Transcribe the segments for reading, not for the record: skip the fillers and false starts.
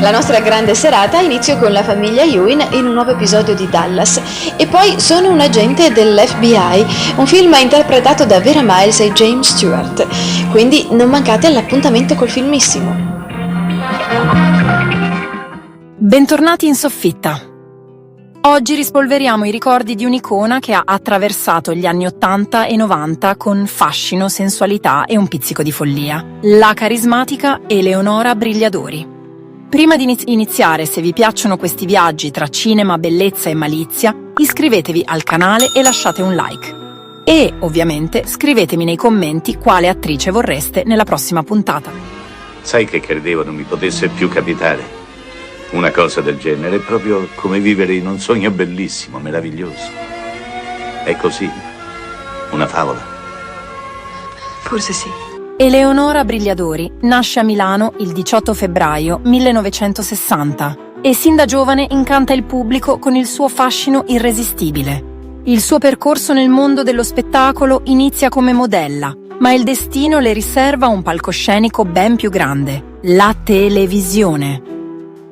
La nostra grande serata inizia con la famiglia Ewing in un nuovo episodio di Dallas e poi Sono un agente dell'FBI, un film interpretato da Vera Miles e James Stewart. Quindi non mancate all'appuntamento col filmissimo. Bentornati in soffitta. Oggi rispolveriamo i ricordi di un'icona che ha attraversato gli anni 80 e 90 con fascino, sensualità e un pizzico di follia. La carismatica Eleonora Brigliadori. Prima di iniziare, se vi piacciono questi viaggi tra cinema, bellezza e malizia, iscrivetevi al canale e lasciate un like. E, ovviamente, scrivetemi nei commenti quale attrice vorreste nella prossima puntata. Sai che credevo non mi potesse più capitare? Una cosa del genere è proprio come vivere in un sogno bellissimo, meraviglioso. È così, una favola. Forse sì. Eleonora Brigliadori nasce a Milano il 18 febbraio 1960 e sin da giovane incanta il pubblico con il suo fascino irresistibile. Il suo percorso nel mondo dello spettacolo inizia come modella, ma il destino le riserva un palcoscenico ben più grande, la televisione.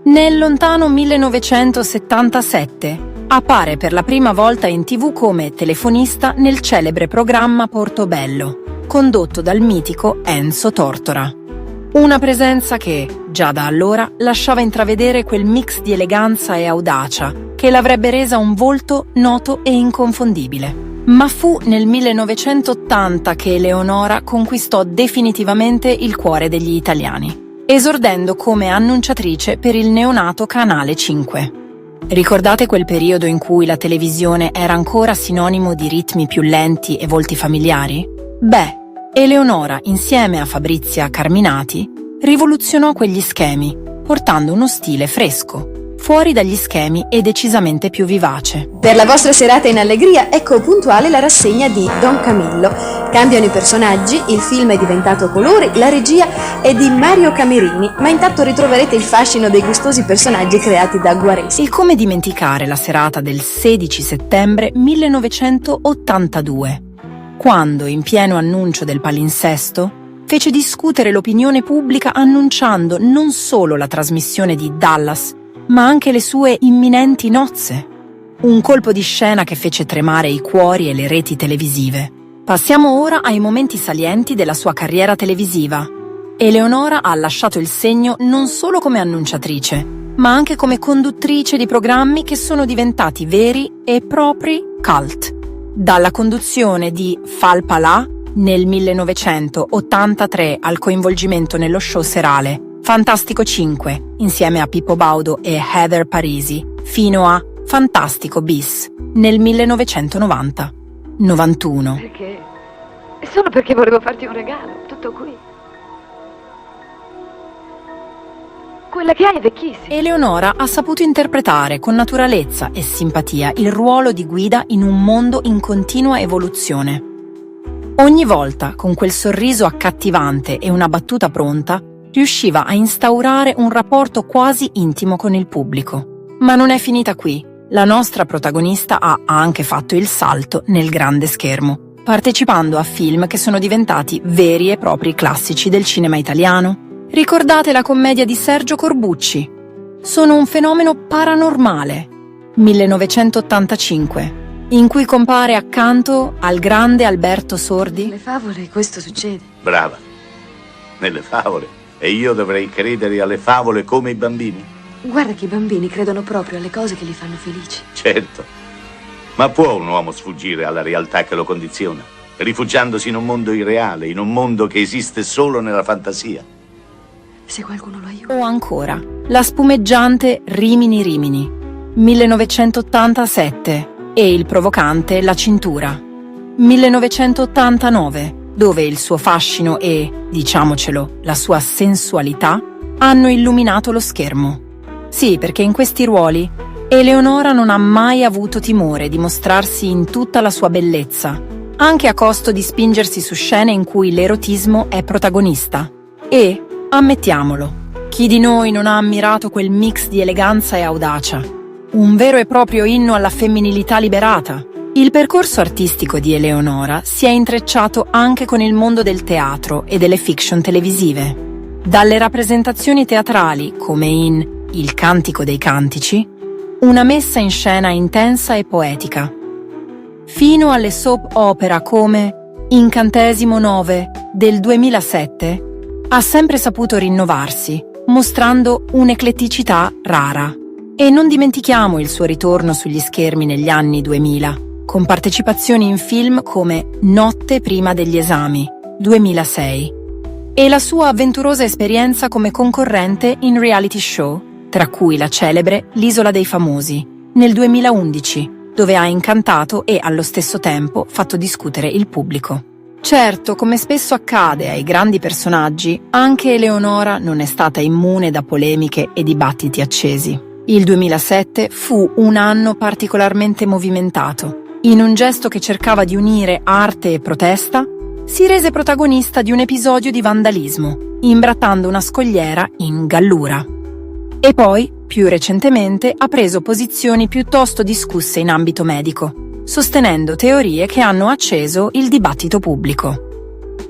Nel lontano 1977 appare per la prima volta in TV come telefonista nel celebre programma Portobello, condotto dal mitico Enzo Tortora. Una presenza che, già da allora, lasciava intravedere quel mix di eleganza e audacia che l'avrebbe resa un volto noto e inconfondibile. Ma fu nel 1980 che Eleonora conquistò definitivamente il cuore degli italiani, esordendo come annunciatrice per il neonato Canale 5. Ricordate quel periodo in cui la televisione era ancora sinonimo di ritmi più lenti e volti familiari? Beh, Eleonora, insieme a Fabrizia Carminati, rivoluzionò quegli schemi, portando uno stile fresco, fuori dagli schemi e decisamente più vivace. Per la vostra serata in allegria, ecco puntuale la rassegna di Don Camillo. Cambiano i personaggi, il film è diventato colori, la regia è di Mario Camerini, ma intanto ritroverete il fascino dei gustosi personaggi creati da Guaresi. E come dimenticare la serata del 16 settembre 1982, quando, in pieno annuncio del palinsesto, fece discutere l'opinione pubblica annunciando non solo la trasmissione di Dallas, ma anche le sue imminenti nozze. Un colpo di scena che fece tremare i cuori e le reti televisive. Passiamo ora ai momenti salienti della sua carriera televisiva. Eleonora ha lasciato il segno non solo come annunciatrice, ma anche come conduttrice di programmi che sono diventati veri e propri cult. Dalla conduzione di Falpalà nel 1983 al coinvolgimento nello show serale Fantastico 5, insieme a Pippo Baudo e Heather Parisi, fino a Fantastico bis nel 1990-91. Perché? È solo perché volevo farti un regalo, tutto qui. Quella che hai è vecchissima. Eleonora ha saputo interpretare con naturalezza e simpatia il ruolo di guida in un mondo in continua evoluzione. Ogni volta, con quel sorriso accattivante e una battuta pronta, riusciva a instaurare un rapporto quasi intimo con il pubblico. Ma non è finita qui. La nostra protagonista ha anche fatto il salto nel grande schermo, partecipando a film che sono diventati veri e propri classici del cinema italiano. Ricordate la commedia di Sergio Corbucci? Sono un fenomeno paranormale, 1985, in cui compare accanto al grande Alberto Sordi. Nelle favole questo succede. Brava, nelle favole. E io dovrei credere alle favole come i bambini? Guarda che i bambini credono proprio alle cose che li fanno felici. Certo. Ma può un uomo sfuggire alla realtà che lo condiziona, rifugiandosi in un mondo irreale, in un mondo che esiste solo nella fantasia? Se qualcuno lo aiuta. O ancora, la spumeggiante Rimini Rimini, 1987, e il provocante La cintura, 1989, dove il suo fascino e, diciamocelo, la sua sensualità hanno illuminato lo schermo. Sì, perché in questi ruoli Eleonora non ha mai avuto timore di mostrarsi in tutta la sua bellezza, anche a costo di spingersi su scene in cui l'erotismo è protagonista. E, ammettiamolo, chi di noi non ha ammirato quel mix di eleganza e audacia? Un vero e proprio inno alla femminilità liberata. Il percorso artistico di Eleonora si è intrecciato anche con il mondo del teatro e delle fiction televisive. Dalle rappresentazioni teatrali, come in Il Cantico dei Cantici, una messa in scena intensa e poetica, fino alle soap opera come Incantesimo 9 del 2007, ha sempre saputo rinnovarsi, mostrando un'ecletticità rara. E non dimentichiamo il suo ritorno sugli schermi negli anni 2000, con partecipazioni in film come Notte prima degli esami, 2006, e la sua avventurosa esperienza come concorrente in reality show, tra cui la celebre L'Isola dei Famosi, nel 2011, dove ha incantato e allo stesso tempo fatto discutere il pubblico. Certo, come spesso accade ai grandi personaggi, anche Eleonora non è stata immune da polemiche e dibattiti accesi. Il 2007 fu un anno particolarmente movimentato. In un gesto che cercava di unire arte e protesta, si rese protagonista di un episodio di vandalismo, imbrattando una scogliera in Gallura. E poi, più recentemente, ha preso posizioni piuttosto discusse in ambito medico, sostenendo teorie che hanno acceso il dibattito pubblico.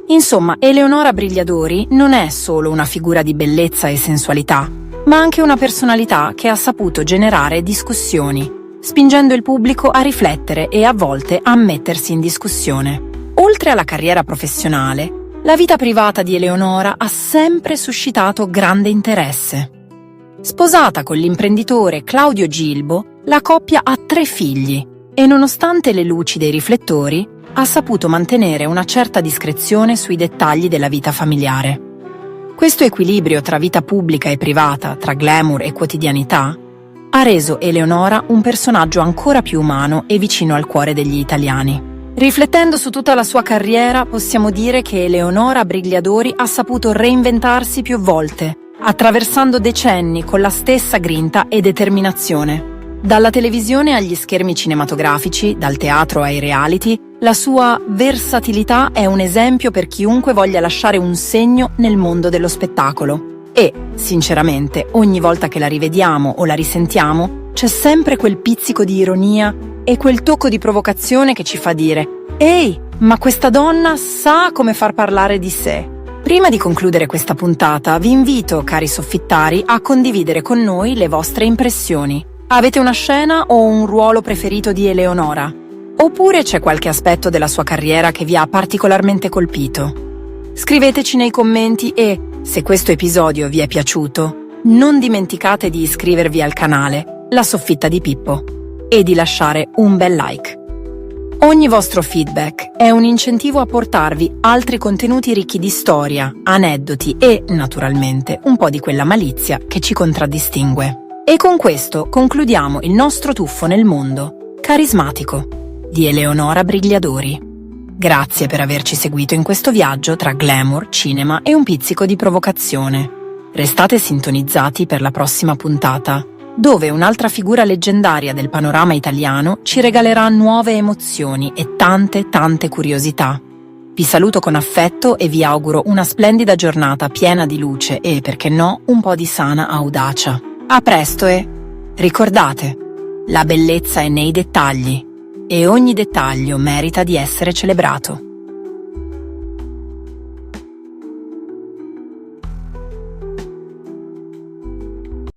Insomma, Eleonora Brigliadori non è solo una figura di bellezza e sensualità, ma anche una personalità che ha saputo generare discussioni, spingendo il pubblico a riflettere e a volte a mettersi in discussione. Oltre alla carriera professionale, la vita privata di Eleonora ha sempre suscitato grande interesse. Sposata con l'imprenditore Claudio Gilbo, la coppia ha 3 figli e nonostante le luci dei riflettori, ha saputo mantenere una certa discrezione sui dettagli della vita familiare. Questo equilibrio tra vita pubblica e privata, tra glamour e quotidianità, ha reso Eleonora un personaggio ancora più umano e vicino al cuore degli italiani. Riflettendo su tutta la sua carriera, possiamo dire che Eleonora Brigliadori ha saputo reinventarsi più volte, attraversando decenni con la stessa grinta e determinazione. Dalla televisione agli schermi cinematografici, dal teatro ai reality, la sua versatilità è un esempio per chiunque voglia lasciare un segno nel mondo dello spettacolo. E, sinceramente, ogni volta che la rivediamo o la risentiamo, c'è sempre quel pizzico di ironia e quel tocco di provocazione che ci fa dire «Ehi, ma questa donna sa come far parlare di sé». Prima di concludere questa puntata, vi invito, cari soffittari, a condividere con noi le vostre impressioni. Avete una scena o un ruolo preferito di Eleonora? Oppure c'è qualche aspetto della sua carriera che vi ha particolarmente colpito? Scriveteci nei commenti e, se questo episodio vi è piaciuto, non dimenticate di iscrivervi al canale La Soffitta di Pippo e di lasciare un bel like. Ogni vostro feedback è un incentivo a portarvi altri contenuti ricchi di storia, aneddoti e, naturalmente, un po' di quella malizia che ci contraddistingue. E con questo concludiamo il nostro tuffo nel mondo carismatico di Eleonora Brigliadori. Grazie per averci seguito in questo viaggio tra glamour, cinema e un pizzico di provocazione. Restate sintonizzati per la prossima puntata, dove un'altra figura leggendaria del panorama italiano ci regalerà nuove emozioni e tante curiosità. Vi saluto con affetto e vi auguro una splendida giornata piena di luce e, perché no, un po' di sana audacia. A presto e ricordate, la bellezza è nei dettagli e ogni dettaglio merita di essere celebrato.